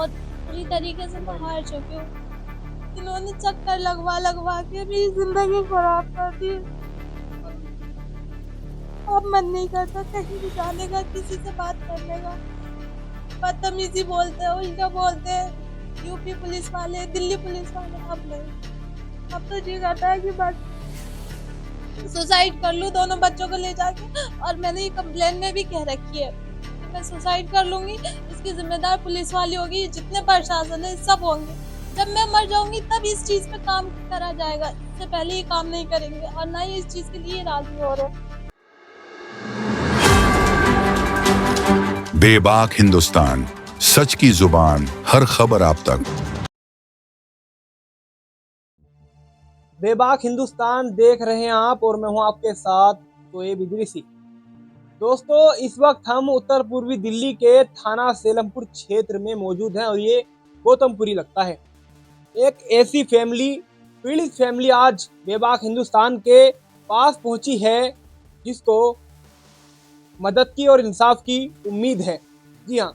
बहुत बुरी तरीके से मैं हार चुकी हूँ। इन्होंने चक्कर लगवा लगवा के मेरी ज़िंदगी खराब कर दी। अब मन नहीं करता कहीं भी जाने का, किसी से बात करने का। बदतमीज़ी बोलते हैं, उल्टा बोलते हैं, यूपी पुलिस वाले, दिल्ली पुलिस वाले। अब नहीं, अब तो जी करता है कि बस सुसाइड कर लूँ दोनों बच्चों को ले जाके। और मैंने ये कंप्लेन में भी कह रखी है कि मैं सुसाइड कर लूँगी, इसकी ज़िम्मेदार पुलिस वाली होगी, जितने प्रशासन है सब होंगे। जब मैं मर जाऊँगी तब इस चीज़ पे काम करा जाएगा, इससे पहले ये काम नहीं करेंगे और ना ही इस चीज़ के लिए राज़ी हो रहे हैं। बेबाक हिंदुस्तान, सच की जुबान, हर खबर आप तक। बेबाक हिंदुस्तान देख रहे हैं आप और मैं हूं आपके साथ शोएब इदरीसी। दोस्तों, इस वक्त हम उत्तर पूर्वी दिल्ली के थाना सेलमपुर क्षेत्र में मौजूद हैं और ये गौतमपुरी लगता है। एक ऐसी फैमिली, पीड़ित फैमिली आज बेबाक हिंदुस्तान के पास पहुंची है जिसको मदद की और इंसाफ की उम्मीद है। जी हाँ,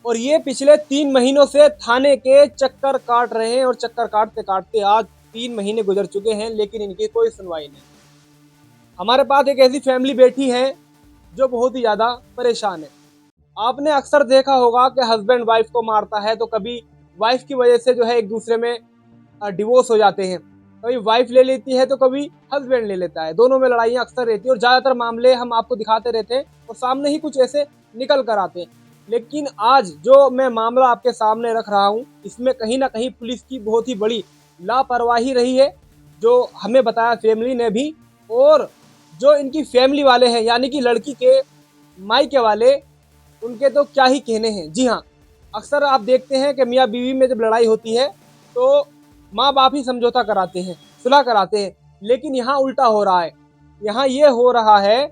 और ये पिछले 3 महीनों से थाने के चक्कर काट रहे हैं और चक्कर काटते काटते आज 3 महीने गुजर चुके हैं, लेकिन इनकी कोई सुनवाई नहीं। हमारे पास एक ऐसी फैमिली बैठी है जो बहुत ही ज्यादा परेशान है। आपने अक्सर देखा होगा कि हस्बैंड वाइफ को मारता है तो कभी वाइफ की वजह से जो है एक दूसरे में डिवोर्स हो जाते हैं। कभी वाइफ ले लेती है तो कभी हस्बैंड ले लेता है, दोनों में लड़ाइयाँ अक्सर रहती है और ज्यादातर मामले हम आपको दिखाते रहते हैं और सामने ही कुछ ऐसे निकल कर आते हैं। लेकिन आज जो मैं मामला आपके सामने रख रहा हूँ, इसमें कहीं ना कहीं पुलिस की बहुत ही बड़ी लापरवाही रही है, जो हमें बताया फैमिली ने भी। और जो इनकी फैमिली वाले हैं यानी कि लड़की के मायके वाले, उनके तो क्या ही कहने हैं। जी हाँ, अक्सर आप देखते हैं कि मियाँ बीवी में जब लड़ाई होती है तो माँ बाप ही समझौता कराते हैं, सुलह कराते हैं, लेकिन यहाँ उल्टा हो रहा है। यहाँ ये हो रहा है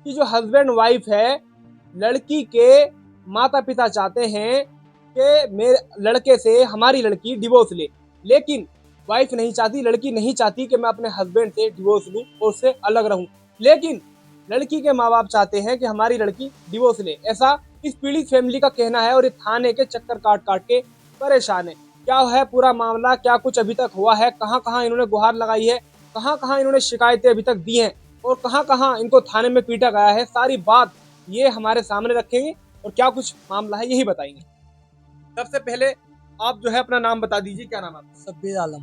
कि जो हस्बैंड वाइफ है, लड़की के माता पिता चाहते हैं कि मेरे लड़के से हमारी लड़की डिवोर्स ले, लेकिन वाइफ नहीं चाहती, लड़की नहीं चाहती कि मैं अपने हस्बैंड से डिवोर्स लूं और उससे अलग रहूं, लेकिन लड़की के माँ बाप चाहते हैं कि हमारी लड़की डिवोर्स ले। ऐसा इस पीड़ित फैमिली का कहना है और ये थाने के चक्कर काट काट के परेशान है। क्या है पूरा मामला, क्या कुछ अभी तक हुआ है, कहाँ कहाँ इन्होंने गुहार लगाई है, कहाँ कहाँ इन्होंने शिकायतें अभी तक दी हैं और कहाँ कहाँ इनको थाने में पीटा गया है, सारी बात ये हमारे सामने रखेंगे और क्या कुछ मामला है यही बताएंगे। सबसे पहले आप जो है अपना नाम बता दीजिए, क्या नाम है आपका? शब्बीर आलम।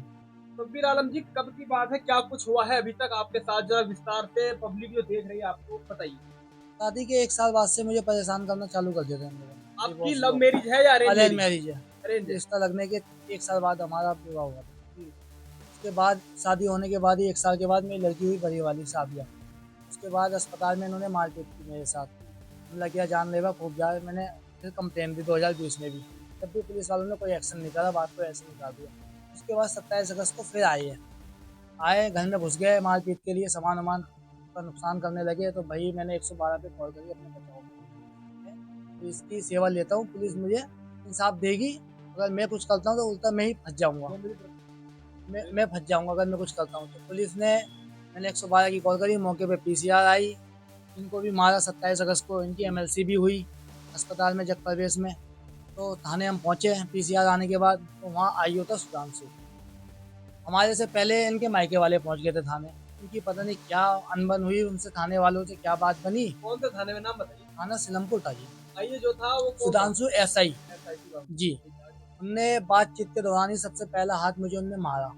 शब्बीर आलम जी, कब की बात है, क्या कुछ हुआ है अभी तक आपके साथ, जरा विस्तार से पब्लिक जो देख रही है आपको बताइए। शादी के 1 साल बाद से मुझे परेशान करना चालू कर दिया था इन लोगों ने। आपकी लव मैरिज है या अरेंज अरेंज मैरिज? मैरिज है। अरेंज। रिश्ता लगने के 1 साल बाद हमारा विवाह हुआ था। उसके बाद शादी होने के बाद ही 1 साल के बाद मेरी लड़की हुई बड़ी वाली शादियाँ। उसके बाद अस्पताल में इन्होंने मारपीट की मेरे साथ, हमला किया, जानलेवा खूब जा। मैंने फिर कंप्लेन दी 2020 में भी, तब भी पुलिस वालों ने कोई एक्शन नहीं करा, बात को ऐसे निकाल दिया। उसके बाद 27 अगस्त को फिर आए घर में घुस गए मारपीट के लिए, सामान वामान का नुकसान करने लगे। तो भाई मैंने 112 पे कॉल करी अपने बचाओ में। तो इसकी सेवा लेता हूँ, पुलिस मुझे इंसाफ देगी। अगर मैं कुछ करता हूँ तो उल्टा मैं ही फंस जाऊँगा, मैं फंस जाऊँगा अगर मैं कुछ करता हूँ तो। पुलिस ने, मैंने 112 की कॉल करी, मौके पे पीसीआर आई, इनको भी मारा। 27 अगस्त को इनकी एमएलसी भी हुई अस्पताल में जग प्रवेश में। तो थाने हम पहुँचे पीसीआर आने के बाद, तो वहाँ आई होता सुधांशु। हमारे से पहले इनके मायके वाले पहुंच गए थे थाने। इनकी पता नहीं क्या अनबन हुई उनसे, थाने वालों से क्या बात बनी। कौन से थाने में, नाम बताइए। थाना सिलमपुर था जी। आइए जो था वो सुधांशु एसआई SIC जी। उनने बातचीत के दौरान ही सबसे पहला हाथ मुझे उनने मारा।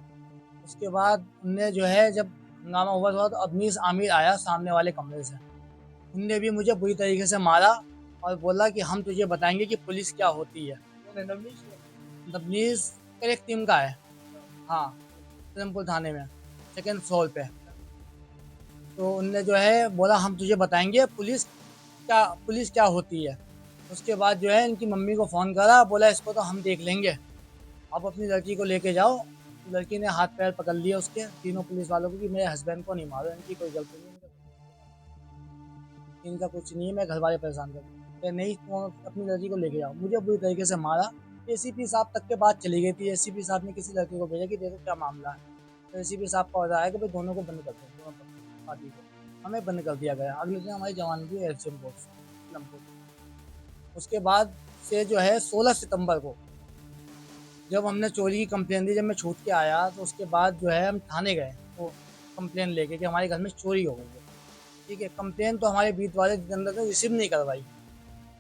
उसके बाद उनने जो है, जब हंगामा हुआ था तो अबनीस आमिर आया सामने वाले कमरे से, उनने भी मुझे बुरी तरीके से मारा और बोला कि हम तुझे बताएंगे कि पुलिस क्या होती है। दबनीस एक टीम का है, हाँ, सिलमपुर थाने में सेकेंड फ्लोर पे। तो उनने जो है बोला हम तुझे बताएंगे पुलिस क्या होती है। उसके बाद जो है इनकी मम्मी को फ़ोन करा, बोला इसको तो हम देख लेंगे, आप अपनी लड़की को लेके जाओ। तो लड़की ने हाथ पैर पकड़ लिया उसके, तीनों पुलिस वालों को, कि मेरे हस्बैंड को नहीं मारो, इनकी कोई गलती नहीं, इनका कुछ नहीं है, मैं घर वाले परेशान कर नहीं, तुम अपनी लड़की को लेके जाओ। मुझे बुरी तरीके से मारा। एसीपी साहब तक के बात चली गई थी। एसीपी साहब ने किसी लड़के को भेजा कि देखो क्या मामला है। तो एसीपी साहब का ऑर्डर आया कि भाई दोनों को बंद कर दो, दोनों पार्टी को। हमें बंद कर दिया गया। अगले दिन हमारी जवान की एलसीएम कोर्ट। उसके बाद से जो है 16 सितंबर को जब हमने चोरी की कंप्लेन दी, जब मैं छूट के आया तो उसके बाद जो है हम थाने गए वो कंप्लेन लेके कि हमारे घर में चोरी हो गई है। ठीक है, कंप्लेन तो हमारे बीट वाले जितेंद्र ने रिसीव नहीं करवाई।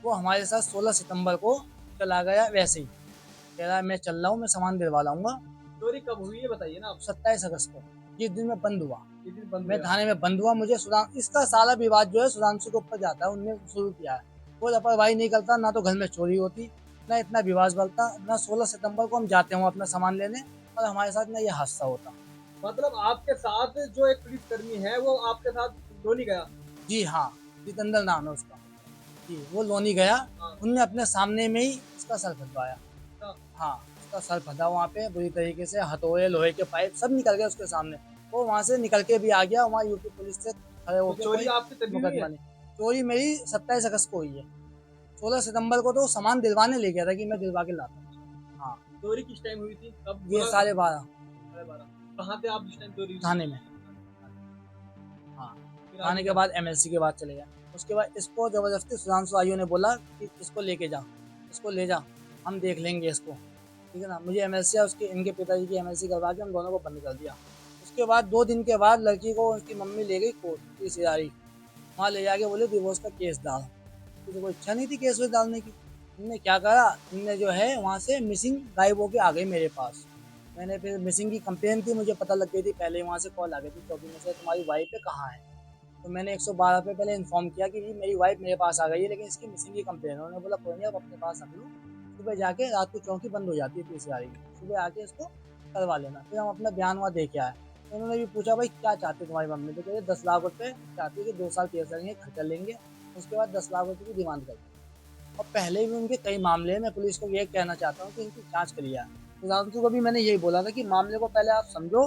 वो हमारे साथ 16 सितंबर को चला गया वैसे ही, कह रहा है मैं चल रहा हूँ, मैं सामान दिलवा लाऊंगा। चोरी कब हुई है बताइए ना आप। 27 अगस्त को, जिस दिन मैं बंद हुआ, किस दिन बंद मैं हुआ? थाने में बंद हुआ। मुझे इसका सारा विवाद जो है सुधांशु के ऊपर जाता है, उनने शुरू किया है। वो लापरवाही नहीं करता, ना तो घर में चोरी होती, ना इतना विवाद बढ़ता, ना 16 सितंबर को हम जाते हैं अपना सामान लेने और हमारे साथ ना ये हादसा होता। मतलब आपके साथ जो एक पुलिसकर्मी है वो आपके साथ लोनी गया? जी हाँ, जितेंद्र नाम है उसका। जी, वो लोनी गया, हाँ। उनने अपने सामने में ही इसका सर फंदवाया। अच्छा। हाँ, उसका सर फंदा वहाँ पे बुरी तरीके से, हथौड़े, लोहे के पाइप सब निकल गए उसके सामने। वो वहाँ से निकल के भी आ गया, वहाँ यूपी पुलिस से खड़े तो होके चोरी कोई आपकी तभी हुई मुकदमा है? नहीं। चोरी मेरी 27 अगस्त को हुई है। 16 सितंबर को तो सामान दिलवाने ले गया था कि मैं दिलवा के लाता हूँ। हाँ, चोरी किस टाइम हुई थी? कब? ये 12:30 12:30। कहाँ थे आप जिस टाइम चोरी हुई? थाने में। हाँ, फिर थाने आगे के क्या? बाद एमएलसी के बाद चले गए। उसके बाद इसको जबरदस्ती सुधांशु आयु ने बोला कि इसको लेके जा, इसको ले जा, हम देख लेंगे इसको। ठीक है ना, मुझे एमएलसी उसके इनके पिताजी की एमएलसी करवा के हम दोनों को बंद कर दिया। उसके बाद 2 दिन के बाद लड़की को उसकी मम्मी ले गई कोर्ट, रिश्तेदारी, वहाँ ले जाके बोले डिवोर्स का केस डाल। मुझे कोई इच्छा नहीं थी केस वेस डालने की। इनने क्या करा, इनने जो है वहाँ से मिसिंग गायब होके आ गई मेरे पास। मैंने फिर मिसिंग की कंप्लेन थी, मुझे पता लग गई थी पहले, वहाँ से कॉल आ गई थी चौकी में से, तुम्हारी वाइफ है कहाँ है। तो मैंने 112 पे पहले इन्फॉर्म किया कि जी मेरी वाइफ मेरे पास आ गई है, लेकिन इसकी मिसिंग की कंप्लेन है। उन्होंने बोला कोई नहीं, आप अपने पास रख लो, सुबह जाके, रात को चौकी बंद हो जाती है तीसरी की, सुबह आके इसको करवा लेना। फिर हम अपना बयान वहाँ दे के आए। तो उन्होंने भी पूछा भाई क्या चाहते हो तुम्हारी मम्मी, तो कह रहे 10 लाख रुपये चाहती है कि 2 साल केस लगेंगे, खर्चा लेंगे, उसके बाद 10 लाख रुपये की डिमांड करते हैं। और पहले भी उनके कई मामले हैं। मैं पुलिस को ये कहना चाहता हूँ कि इनकी जांच करी जाए। प्रधानमंत्री को भी मैंने यही बोला था कि मामले को पहले आप समझो,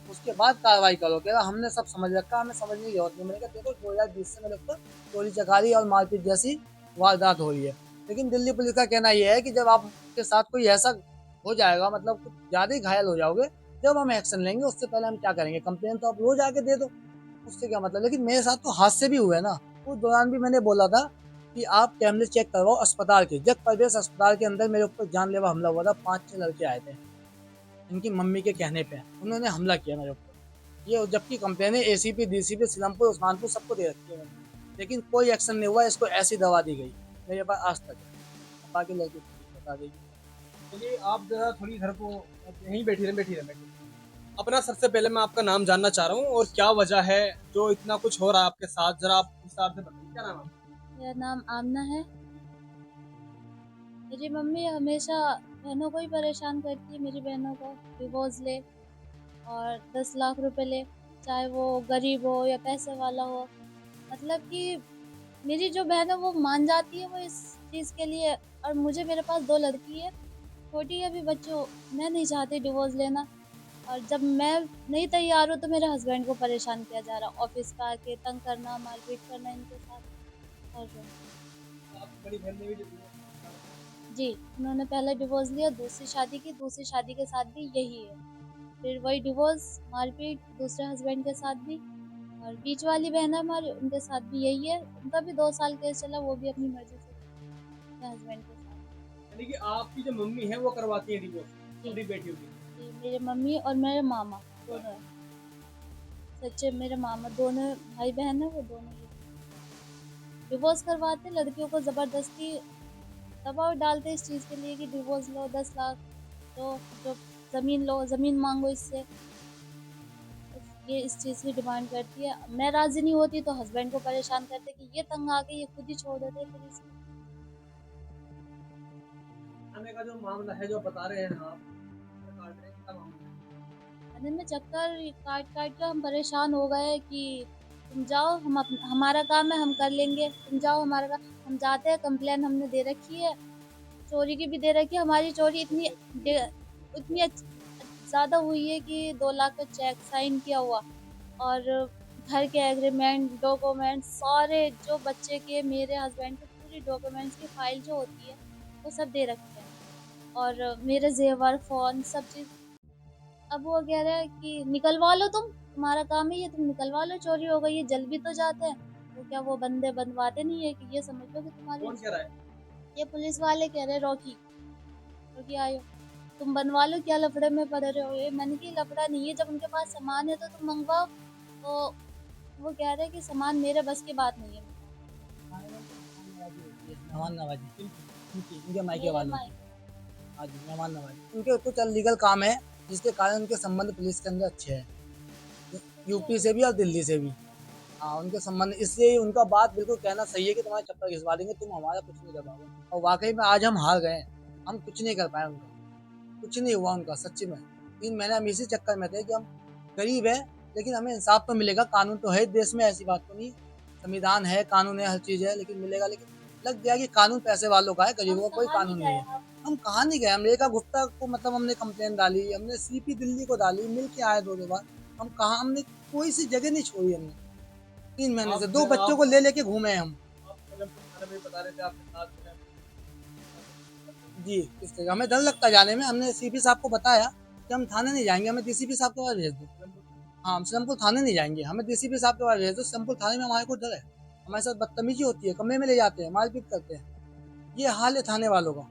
उसके बाद कार्रवाई करो। कह रहा हमने सब समझ रखा, हमें समझने की जरूरत नहीं। मैंने कहा देखो 2020 से मेरे ऊपर चोरी चकारी और मारपीट जैसी वारदात हो रही है, लेकिन दिल्ली पुलिस का कहना यह है कि जब आपके साथ कोई ऐसा हो जाएगा, मतलब कुछ ज़्यादा ही घायल हो जाओगे, जब हम एक्शन लेंगे। उससे पहले हम क्या करेंगे, कंप्लेन तो आप रोज आके दे दो, उससे क्या मतलब। लेकिन मेरे साथ तो हादसे भी हुए ना। उस दौरान भी मैंने बोला था कि आप कैमरे चेक करवाओ अस्पताल के। जग प्रदेश अस्पताल के अंदर मेरे ऊपर जानलेवा हमला हुआ था। 5-6 लड़के आए थे, इनकी मम्मी के कहने पे उन्होंने हमला किया मेरे ऊपर। ये जबकि कंप्लेन है एसीपी, डीसीपी, सिलमपुर, उस्मानपुर सबको दे रखी है मैंने, लेकिन कोई एक्शन नहीं हुआ। इसको ऐसी दवा दी गई मेरे पास आज तक है। बाकी लड़की बता देगी। चलिए आप जरा थोड़ी घर को यहीं बैठी रहे। अपना सबसे पहले मैं आपका नाम जानना चाह रहा हूँ और क्या वजह है जो इतना कुछ हो रहा है आपके साथ, जरा आप विस्तार से बताइए। क्या नाम है आपका? मेरा नाम आमना है। मेरी मम्मी हमेशा बहनों को ही परेशान करती है, मेरी बहनों को डिवोर्स ले और 10 लाख रुपए ले, चाहे वो गरीब हो या पैसे वाला हो। मतलब कि मेरी जो बहन है वो मान जाती है वो इस चीज़ के लिए। और मुझे, मेरे पास 2 लड़की है, छोटी है अभी बच्चों, मैं नहीं चाहती डिवोर्स लेना। और जब मैं नहीं तैयार हूँ तो मेरे हस्बैंड को परेशान किया जा रहा, ऑफिस का आके तंग करना, मारपीट करना इनके साथ कर रहे हैं। आपकी बड़ी बहन ने भी divorce लिया। जी, उन्होंने पहले डिवोर्स लिया, दूसरी शादी की, दूसरी शादी के साथ भी यही है। फिर वही डिवोर्स, मारपीट दूसरे हस्बैंड के साथ भी। और बीच वाली बहन है हमारी, उनके साथ भी यही है। उनका भी 2 साल केस चला, वो भी अपनी मर्जी से अपने हस्बैंड के साथ। यानी कि आपकी जो मम्मी है वो करवाती है डिवोर्स जी। अपनी बेटियों की? जी, मेरे मम्मी और मेरे मामा दोनों हैं। सच्चे मेरे मामा दोनों भाई बहन है, वो दोनों ही डिवोर्स करवाते, लड़कियों को ज़बरदस्ती दबाव डालते इस चीज़ के लिए कि डिवोर्स लो, 10 लाख लो, जो ज़मीन लो, ज़मीन मांगो इससे। ये इस चीज़ की डिमांड करती है। मैं राज़ी नहीं होती तो हस्बैंड को परेशान करते कि ये तंग आके ये खुद ही छोड़ देते फिर इसको। खाने का जो मामला है जो बता रहे हैं आप, काट रहे हैं, क्या मामला है? खाने में चक्कर काट काट के हम परेशान हो गए कि तुम जाओ, हमारा काम है हम कर लेंगे, तुम जाओ हमारा काम। हम जाते हैं, कंप्लेन हमने दे रखी है, चोरी की भी दे रखी है। हमारी चोरी इतनी ज़्यादा हुई है कि 2 लाख का चेक साइन किया हुआ और घर के एग्रीमेंट, डॉक्यूमेंट सारे, जो बच्चे के, मेरे हस्बैंड के पूरी डॉक्यूमेंट्स की फाइल जो होती है वो सब दे रखे हैं। और मेरे जेवर, फ़ोन, सब चीज़। अब वो कह रहा है कि निकलवा लो, तुम्हारा काम है ये, तुम निकलवा लो, चोरी हो गई है, जल भी तो जाते हैं। तो क्या वो बंदे बनवाते नहीं है कि ये समझ लो कि तुम्हारी। कौन कह रहा है? ये पुलिस वाले कह रहे, रॉकी रॉकी आयो। तुम बनवा लो, क्या लफड़े में पड़े रहे हो। ये मैंने कि लफड़ा नहीं है, जब उनके पास सामान है तो तुम मंगवाओ। तो वो कह रहे हैं कि सामान मेरे बस की बात नहीं है। मेहमान नवाजी इनके मायके मेरे वालों मायके। हाँ जी, मेहमान नवाजी उनके कुछ लीगल काम है जिसके कारण उनके संबंध पुलिस के अंदर अच्छे हैं, यूपी से भी और दिल्ली से भी। हाँ, उनके संबंध इसलिए ही उनका बात बिल्कुल कहना सही है कि तुम्हारे चप्पल घिसवा देंगे, तुम हमारा कुछ नहीं कर पाओगे। और वाकई में आज हम हार गए, हम कुछ नहीं कर पाए, उनका कुछ नहीं हुआ उनका सच्ची में। 3 महीने हम इसी चक्कर में थे कि हम गरीब है लेकिन हमें इंसाफ तो मिलेगा, कानून तो है देश में, ऐसी बात तो नहीं, संविधान है, कानून है, हर चीज है, लेकिन मिलेगा। लेकिन लग गया कि कानून पैसे वालों का है, गरीबों का कोई कानून नहीं है। हम कहाँ नहीं गए, हम रेखा गुप्ता को मतलब हमने कंप्लेन डाली, हमने सीपी दिल्ली को डाली, मिल के आए 2 बार। हम कहाँ, हमने कोई सी जगह नहीं छोड़ी हमने। 3 महीने से 2 बच्चों को ले लेके घूमे हम। बता रहे थे आपके साथ जो है जी, इस तरह हमें डर लगता जाने में। हमने सीपी साहब को बताया कि हम थाने नहीं जाएंगे, हमें डीसीपी साहब के पास भेज दो। हाँ, हम सिंहपुर थाने नहीं जाएंगे, हमें डीसीपी साहब के पास भेज दो। सिंहपुर थाने में हमारे को डर है, हमारे साथ बदतमीजी होती है, कमरे में ले जाते हैं, मारपीट करते हैं। ये हाल है थाने वालों का।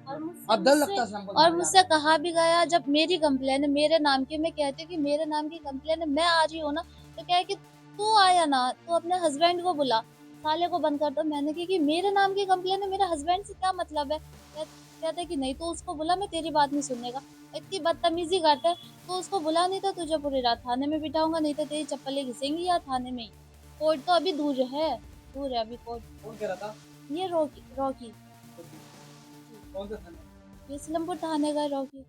और अब डर लगता है सिंहपुर और थाने मुझसे कहा भी गया, जब मेरी कंप्लेन है मेरे नाम की, मैं कहती हूँ कि मेरे नाम की कंप्लेन है, मैं आ रही हूँ ना, तो क्या है कि तू आया ना, तू अपने हस्बैंड को बुला, साले को बंद कर दो। मैंने कहा कि मेरे नाम की कंप्लेन है, मेरे हस्बैंड से क्या मतलब है। कहते कि नहीं, तो उसको बुला, मैं तेरी बात नहीं सुनेगा। इतनी बदतमीजी करते हैं। तो उसको बुला, नहीं तो तुझे पूरी रात थाने में बिठाऊंगा, नहीं तो तेरी चप्पलें घिसेंगी या थाने में ही। कोर्ट तो अभी दूर है अभी कोर्ट। कौन कह रहा था? ये रॉकी रॉकी कौन सा थाना? ये इस्लामपुर थाने का रॉकी।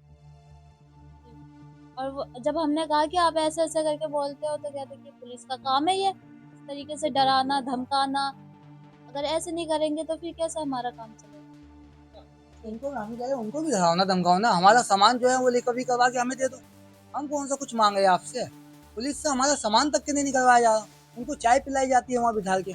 और जब हमने कहा कि आप ऐसे ऐसे करके बोलते हो, तो कहते कि पुलिस का काम है ये इस तरीके से डराना धमकाना। अगर ऐसे नहीं करेंगे तो फिर कैसे हमारा काम चलेगा। उनको हम कह रहे उनको भी डराओ धमकाओ ना, हमारा सामान जो है वो रिकवरी करवा के हमें दे दो। हम कौन सा कुछ मांग रहे हैं आपसे, पुलिस से हमारा सामान तक के नहीं निकलवाया जा रहा। उनको चाय पिलाई जाती है वहाँ बिठा के,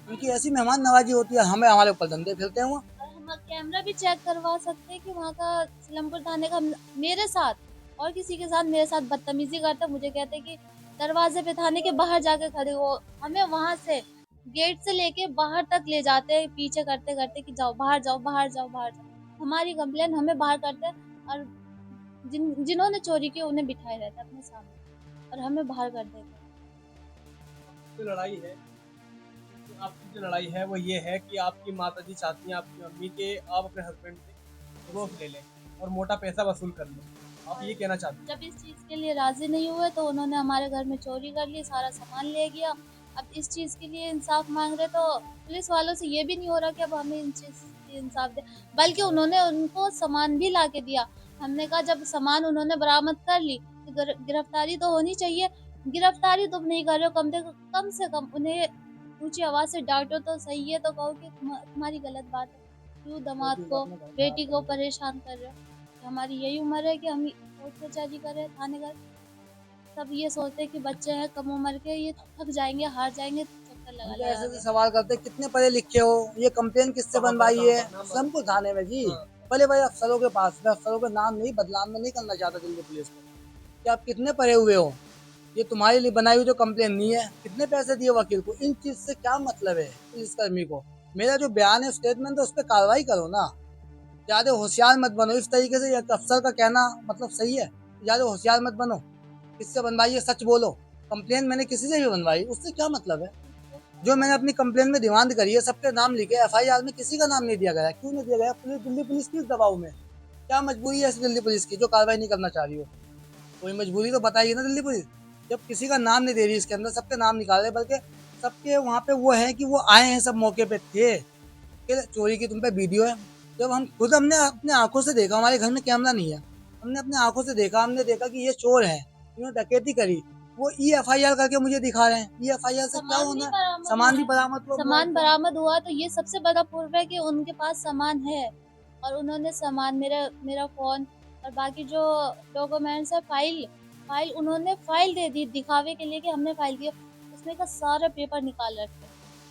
उनकी ऐसी मेहमान नवाजी होती है, हमें हमारे ऊपर धंधे फिरते हैं वो। और हम कैमरा भी चेक करवा सकते हैं कि वहाँ का इस्लामपुर थाने का मेरे साथ और किसी के साथ मेरे साथ बदतमीजी करते, मुझे कहते कि दरवाजे पे थाने के बाहर जाके खड़े हो। हमें वहां से गेट से लेके बाहर तक ले जाते हैं, पीछे करते करते कि जाओ बाहर जाओ बाहर जाओ बाहर जाओ। हमारी कंप्लेन हमें बाहर करते हैं, और जिन्होंने चोरी की उन्हें बिठाए रहते हैं अपने सामने, और हमें बाहर कर देते हैं। जो लड़ाई है, तो आपकी जो लड़ाई है वो ये है कि आपकी माताजी चाहती हैं आपकी मम्मी के आप अपने हस्बैंड से डिवोर्स ले लें और मोटा पैसा वसूल कर लें। आप ये कहना चाहते हैं? जब इस चीज के लिए राजी नहीं हुए तो उन्होंने हमारे घर में चोरी कर ली, सारा सामान ले गया। अब इस चीज के लिए इंसाफ मांग रहे, तो पुलिस वालों से ये भी नहीं हो रहा कि अब हमें इन चीज की इंसाफ दे, बल्कि उन्होंने उनको सामान भी ला के दिया। हमने कहा जब सामान उन्होंने बरामद कर ली तो गिरफ्तारी तो होनी चाहिए। गिरफ्तारी तुम नहीं कर रहे हो, कम से कम उन्हें ऊंची आवाज से डांटो तो सही है, तो कहो कि तुम्हारी गलत बात है, क्यों दामाद को बेटी को परेशान कर रहे हो। हमारी यही उम्र है कि हम कोर्ट कचहरी करें, थाने का। सब ये सोचते हैं कि बच्चे हैं कम उम्र के, ये थक जाएंगे हार जाएंगे, चक्कर लगा मुझे लगा ऐसे ऐसे के। सवाल करते कितने पढ़े लिखे हो, ये कंप्लेन किससे बनवाई है? सिंहपुर थाने में जी, बड़े बड़े अफसरों के पास। मैं अफसरों का नाम नहीं बदनाम में नहीं करना चाहता दिल्ली पुलिस को, कि आप कितने पढ़े हुए हो, ये तुम्हारे लिए बनाई हुई जो कंप्लेन नहीं है। कितने पैसे दिए वकील को, इन चीज से क्या मतलब है पुलिसकर्मी को? मेरा जो बयान है स्टेटमेंट है उस पर कार्रवाई करो ना, ज्यादा होशियार मत बनो। इस तरीके से एक अफसर का कहना मतलब सही है? ज्यादा होशियार मत बनो, किससे बनवाई है सच बोलो। कंप्लेन मैंने किसी से भी बनवाई, उससे क्या मतलब है? जो मैंने अपनी कंप्लेन में डिमांड करी है सबके नाम लिखे, एफआईआर में किसी का नाम नहीं दिया गया। क्यों नहीं दिया गया? पुलिस, दिल्ली पुलिस किस दबाव में, क्या मजबूरी है इस दिल्ली पुलिस की जो कार्रवाई नहीं करना चाह रही हो? कोई मजबूरी तो बताइए ना दिल्ली पुलिस, जब किसी का नाम नहीं दे रही इसके अंदर, सबके नाम निकाल रहे, बल्कि सबके वहाँ पे वो है कि वो आए हैं, सब मौके पे थे। चोरी की तुम पे वीडियो है, जब हम खुद हमने अपने आंखों से देखा, हमारे घर में कैमरा नहीं है, हमने अपने आंखों से देखा, हमने देखा कि ये चोर है, इन्होंने डकैती करी, वो EFIR करके मुझे दिखा रहे हैं। EFIR से क्या होना? सामान भी बरामद हुआ, सामान बरामद हुआ, तो ये सबसे बड़ा प्रूफ है कि उनके पास सामान है। और उन्होंने सामान, मेरा फोन और बाकी जो डॉक्यूमेंट्स है, फाइल उन्होंने फाइल दे दी दिखावे के लिए कि हमने फाइल दिया। उसमें का सारा पेपर निकाल रखे,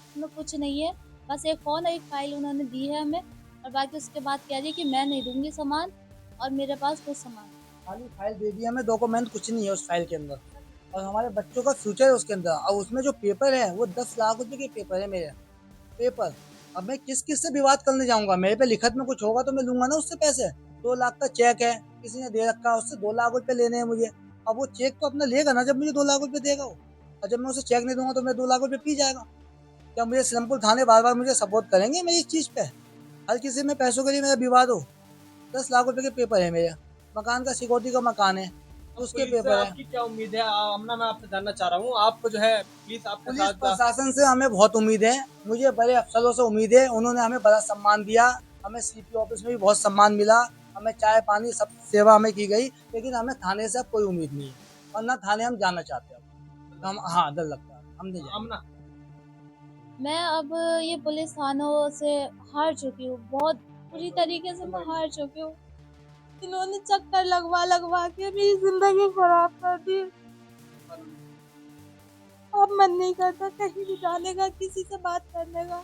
उसमें कुछ नहीं है, बस एक फोन एक फाइल उन्होंने दी है हमें। और बाकी उसके बाद कह रही कि मैं नहीं दूंगी सामान, और मेरे पास कुछ सामान। खाली फाइल दे दी हमें, डॉक्यूमेंट कुछ नहीं है उस फाइल के अंदर, और हमारे बच्चों का फ्यूचर है उसके अंदर। और उसमें जो पेपर है वो 10 लाख रुपए के पेपर है मेरे पेपर। अब मैं किस किस से विवाद करने जाऊंगा? मेरे पे लिखत में कुछ होगा तो मैं लूंगा ना उससे पैसे। 2 लाख का चेक है, किसी ने दे रखा है, उससे 2 लाख रुपए लेने हैं मुझे। अब वो चेक तो अपना लेगा ना जब मुझे 2 लाख रुपए देगा वो, और जब मैं उसे चेक नहीं दूंगा तो मैं 2 लाख रुपए पी जाएगा। क्या मुझे सिलमपुर थाने बार बार मुझे सपोर्ट करेंगे मेरी इस चीज़ पे? हर किसी में पैसों के लिए मेरा विवाद हो। 10 लाख रुपए के पेपर है मेरे, मकान का सिक्योरिटी का मकान है, तो उसके पुलिस से पेपर है। आपकी क्या उम्मीद है? आमना, मैं आपसे जानना चाह रहा हूँ, आपको जो है पुलिस आपके पुलिस साथ प्रशासन से हमें बहुत उम्मीद है, मुझे बड़े अफसरों से उम्मीद है, उन्होंने हमें बड़ा सम्मान दिया, हमें सीपी ऑफिस में भी बहुत सम्मान मिला, हमें चाय पानी सब सेवा हमें की गई, लेकिन हमें थाने से अब कोई उम्मीद नहीं है, और ना थाने हम जाना चाहते हैं। अब हम, हाँ, डर लगता है, हम नहीं जाएंगे। आमना, मैं अब ये पुलिस थानों से हार चुकी हूँ, बहुत बुरी तरीके से मैं हार चुकी हूँ। इन्होंने चक्कर लगवा लगवा के मेरी जिंदगी खराब कर दी। अब मन नहीं करता कहीं भी जाने का, किसी से बात करने का।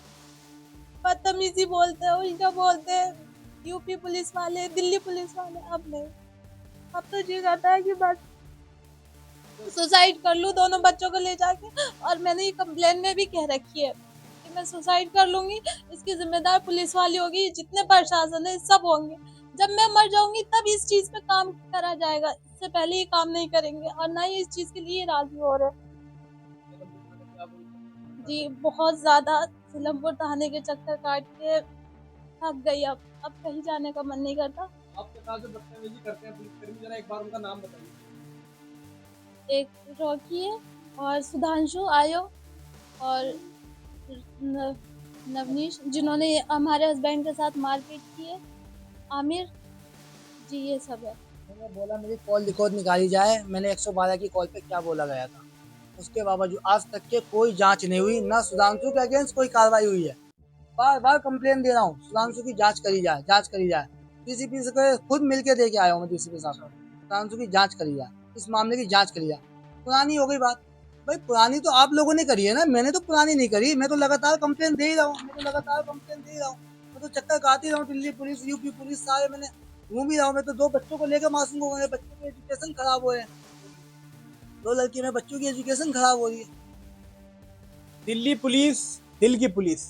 बदतमीजी बोलते हैं, उल्टा बोलते हैं, यूपी पुलिस वाले, दिल्ली पुलिस वाले। अब नहीं, अब तो जी करता है कि बस सुसाइड कर लूं दोनों बच्चों को ले जाके। और मैंने ये कंप्लेन में भी कह रखी है कि मैं सुसाइड कर लूंगी, इसकी जिम्मेदार पुलिस वाली होगी, जितने प्रशासन है सब होंगे। जब मैं मर जाऊंगी तब इस चीज पे काम करा जाएगा, इससे पहले ये काम नहीं करेंगे, और ना ही इस चीज के लिए राजी हो रहे। जी बहुत ज्यादा सिलमपुर थाने के चक्कर काट के थक गई। अब कहीं जाने का मन नहीं करता। आपके साथ जो बदतमीजी करते हैं पुलिसकर्मी, जरा एक बार उनका नाम बताइए। एक रॉकी है, और सुधांशु, आयो, और नवनीश, जिन्होंने हमारे हस्बैंड के साथ मारपीट की है, आमिर जी, ये सब है। मैंने बोला मेरी कॉल रिकॉर्ड निकाली जाए, मैंने 112 की कॉल पे क्या बोला गया था, उसके बावजूद आज तक के कोई जांच नहीं हुई, ना सुधांशु के अगेंस्ट कोई कार्रवाई हुई है। बार बार कंप्लेन दे रहा हूँ, सुधांशु की जांच करी जाए, जांच करी जाए। डीसीपी से खुद मिलके दे के आया हूँ मैं, डीसीपी साहब को, सुधांशु की जांच करी जाए, इस मामले की जांच करी जाए। पुरानी हो गई बात, भाई पुरानी तो आप लोगों ने करी है ना, मैंने तो पुरानी नहीं करी, मैं तो लगातार कंप्लेन दे ही रहा हूँ, मैं तो चक्कर काट ही रहा हूँ, दिल्ली पुलिस, यूपी पुलिस, सारे मैंने घूम ही रहा हूँ। मैं तो 2 बच्चों को लेकर मासूम हो गए, बच्चों की एजुकेशन खराब हो रहे हैं, 2 लड़की में बच्चों की एजुकेशन खराब हो रही है। दिल्ली पुलिस दिल की पुलिस,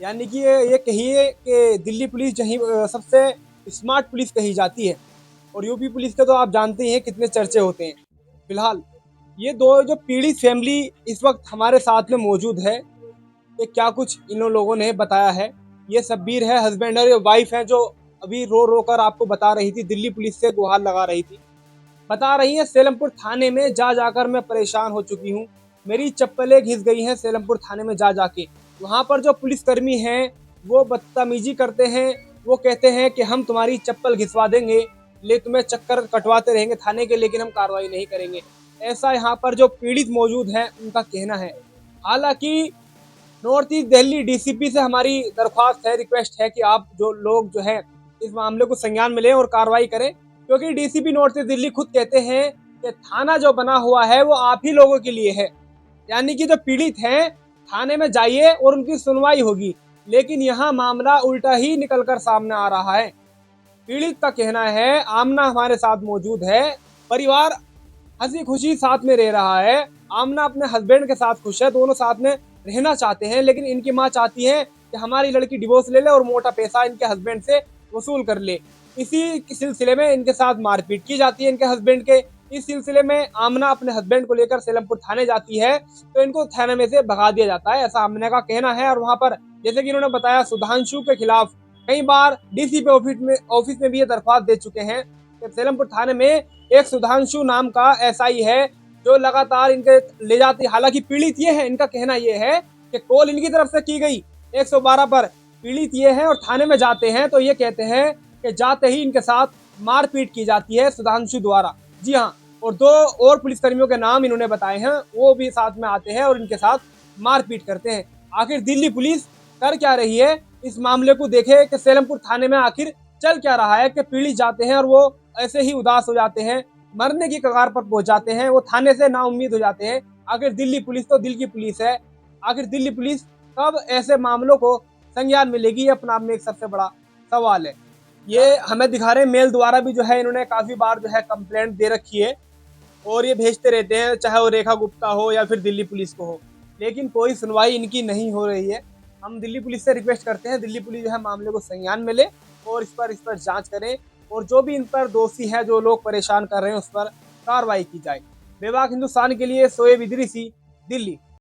यानी कि ये कहिए कि दिल्ली पुलिस जहीं सबसे स्मार्ट पुलिस कही जाती है, और यूपी पुलिस के तो आप जानते ही हैं कितने चर्चे होते हैं। फिलहाल ये दो जो पीड़ित फैमिली इस वक्त हमारे साथ में मौजूद है, ये क्या कुछ इन लोगों ने बताया है। ये शब्बीर है, हस्बैंड और वाइफ है, जो अभी रो रो कर आपको बता रही थी, दिल्ली पुलिस से गुहार लगा रही थी। बता रही है सेलमपुर थाने में जा जाकर मैं परेशान हो चुकी हूँ, मेरी चप्पलें घिस गई हैं सेलमपुर थाने में जा जाके। वहाँ पर जो पुलिसकर्मी हैं वो बदतमीजी करते हैं, वो कहते हैं कि हम तुम्हारी चप्पल घिसवा देंगे, ले तुम्हें चक्कर कटवाते रहेंगे थाने के, लेकिन हम कार्रवाई नहीं करेंगे। ऐसा यहाँ पर जो पीड़ित मौजूद हैं उनका कहना है। हालांकि नॉर्थ ईस्ट दिल्ली डीसीपी से हमारी दरख्वास्त है, रिक्वेस्ट है कि आप जो लोग जो है इस मामले को संज्ञान में लें और कार्रवाई करें, क्योंकि डीसीपी नॉर्थ ईस्ट दिल्ली खुद कहते हैं कि थाना जो बना हुआ है वो आप ही लोगों के लिए है, यानी कि जो पीड़ित हैं थाने में जाइए और उनकी सुनवाई होगी। लेकिन यहाँ मामला उल्टा ही निकलकर सामने आ रहा है। पीड़ित का कहना है आमना हमारे साथ मौजूद है, परिवार हंसी खुशी साथ में रह रहा है, आमना अपने हस्बैंड के साथ खुश है, दोनों साथ में रहना चाहते हैं, लेकिन इनकी माँ चाहती है कि हमारी लड़की डिवोर्स ले ले और मोटा पैसा इनके हस्बैंड से वसूल कर ले। इसी सिलसिले में इनके साथ मारपीट की जाती है इनके हस्बैंड के। इस सिलसिले में आमना अपने हस्बैंड को लेकर सेलमपुर थाने जाती है तो इनको थाने में से भगा दिया जाता है, ऐसा आमना का कहना है। और वहां पर जैसे कि इन्होंने बताया सुधांशु के खिलाफ कई बार डीसीपी ऑफिस में भी ये दरख्वास्त दे चुके हैं कि सेलमपुर थाने में एक सुधांशु नाम का एसआई है जो लगातार इनके ले जाती है। हालांकि पीड़ित ये है, इनका कहना ये है कि कॉल इनकी तरफ से की गई 112 पर, पीड़ित ये है, और थाने में जाते हैं तो ये कहते हैं कि जाते ही इनके साथ मारपीट की जाती है सुधांशु द्वारा। जी हाँ, और 2 और पुलिसकर्मियों के नाम इन्होंने बताए हैं, वो भी साथ में आते हैं और इनके साथ मारपीट करते हैं। आखिर दिल्ली पुलिस कर क्या रही है, इस मामले को देखे कि सेलमपुर थाने में आखिर चल क्या रहा है कि पीड़ित जाते हैं और वो ऐसे ही उदास हो जाते हैं, मरने की कगार पर पहुंच जाते हैं, वो थाने से नाउम्मीद हो जाते हैं। आखिर दिल्ली पुलिस तो दिल की पुलिस है, आखिर दिल्ली पुलिस कब ऐसे मामलों को संज्ञान में लेगी, ये अपना आप में एक सबसे बड़ा सवाल है। ये हमें दिखा रहे हैं मेल द्वारा भी जो है इन्होंने काफी बार जो है कंप्लेंट दे रखी है और ये भेजते रहते हैं, चाहे वो रेखा गुप्ता हो या फिर दिल्ली पुलिस को हो, लेकिन कोई सुनवाई इनकी नहीं हो रही है। हम दिल्ली पुलिस से रिक्वेस्ट करते हैं दिल्ली पुलिस जो है मामले को संज्ञान में ले और इस पर जांच करें और जो भी इन पर दोषी है, जो लोग परेशान कर रहे हैं, उस पर कार्रवाई की जाए। बेबाक हिंदुस्तान के लिए शोएब इदरीसी, दिल्ली।